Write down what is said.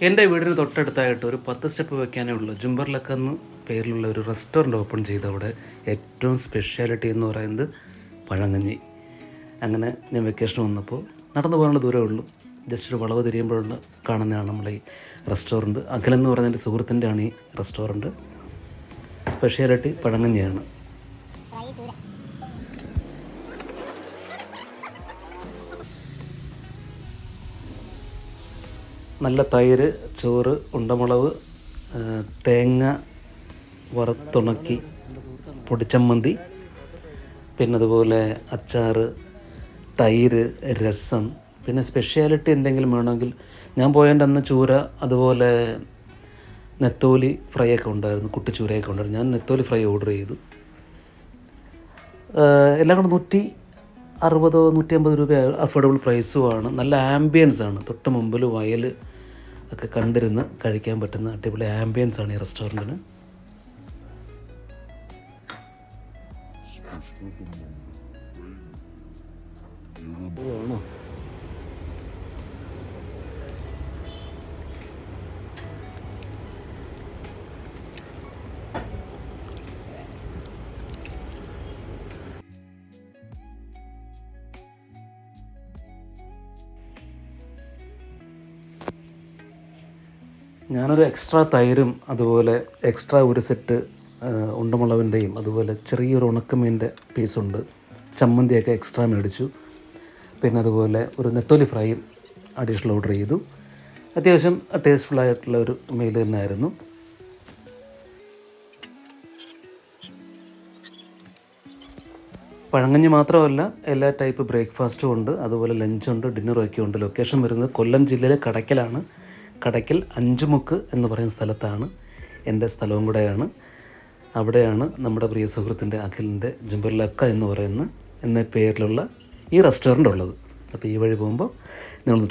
എൻ്റെ വീടിന് തൊട്ടടുത്തായിട്ട് ഒരു 10 സ്റ്റെപ്പ് വെക്കാനേ ഉള്ളൂ. ജുംബർ എന്ന് പേരിലുള്ള ഒരു റെസ്റ്റോറൻറ്റ് ഓപ്പൺ ചെയ്ത് അവിടെ ഏറ്റവും സ്പെഷ്യാലിറ്റി എന്ന് പറയുന്നത് പഴങ്കഞ്ഞി. അങ്ങനെ ഞാൻ വെക്കേഷൻ വന്നപ്പോൾ നടന്നു പോകാനുള്ള ദൂരമേ ഉള്ളൂ. ജസ്റ്റ് ഒരു വളവ് തിരിയുമ്പോഴുള്ള കാണുന്നതാണ് നമ്മളെ ഈ റെസ്റ്റോറൻറ്റ്. അഖിലെന്ന് പറയുന്ന എൻ്റെ സുഹൃത്തിൻ്റെയാണ് ഈ റെസ്റ്റോറൻറ്റ്. സ്പെഷ്യാലിറ്റി പഴങ്കഞ്ഞിയാണ്. നല്ല തൈര്, ചോറ്, ഉണ്ടമുളക്, തേങ്ങ വറുത്തുണക്കി പൊടിച്ചമ്മന്തി, പിന്നെ അതുപോലെ അച്ചാർ, തൈര്, രസം, പിന്നെ സ്പെഷ്യാലിറ്റി എന്തെങ്കിലും വേണമെങ്കിൽ ഞാൻ പോയതിൻ്റെ അന്ന് ചൂര, അതുപോലെ നെത്തോലി ഫ്രൈ ഒക്കെ ഉണ്ടായിരുന്നു, കുട്ടിച്ചൂരയൊക്കെ ഉണ്ടായിരുന്നു. ഞാൻ നെത്തോലി ഫ്രൈ ഓർഡർ ചെയ്തു. എല്ലാം കൂടെ 160-150 രൂപ അഫോർഡബിൾ പ്രൈസുമാണ്. നല്ല ആംബിയൻസ് ആണ്. തൊട്ട് മുമ്പിൽ വയൽ ഒക്കെ കണ്ടിരുന്ന് കഴിക്കാൻ പറ്റുന്ന അടിപൊളി ആംബിയൻസ് ആണ് ഈ റെസ്റ്റോറൻറ്റിന്. ഞാനൊരു എക്സ്ട്രാ തൈരും അതുപോലെ എക്സ്ട്രാ ഒരു സെറ്റ് ഉണ്ടമുളകിൻ്റെയും അതുപോലെ ചെറിയൊരു ഉണക്കമീൻ്റെ പീസുണ്ട്, ചമ്മന്തിയൊക്കെ എക്സ്ട്രാ മേടിച്ചു. പിന്നെ അതുപോലെ ഒരു നെത്തോലി ഫ്രൈയും അഡീഷണൽ ഓർഡർ ചെയ്തു. അത്യാവശ്യം ടേസ്റ്റ്ഫുള്ളായിട്ടുള്ള ഒരു മീൽ തന്നെയായിരുന്നു. പഴങ്കഞ്ഞി മാത്രമല്ല, എല്ലാ ടൈപ്പ് ബ്രേക്ക്ഫാസ്റ്റും ഉണ്ട്, അതുപോലെ ലഞ്ചുണ്ട്, ഡിന്നറും ഒക്കെ ഉണ്ട്. ലൊക്കേഷൻ വരുന്നത് കൊല്ലം ജില്ലയിലെ കടയ്ക്കലാണ്. കടയ്ക്കൽ അഞ്ചുമുക്ക് എന്ന് പറയുന്ന സ്ഥലത്താണ്. എൻ്റെ സ്ഥലവും കൂടെയാണ്. അവിടെയാണ് നമ്മുടെ പ്രിയ സുഹൃത്തിൻ്റെ അഖിലിൻ്റെ ജുംബർ എന്ന് പറയുന്ന എന്ന പേരിലുള്ള ഈ റെസ്റ്റോറൻ്റ് ഉള്ളത്. അപ്പോൾ ഈ വഴി പോകുമ്പോൾ നിങ്ങളൊന്ന്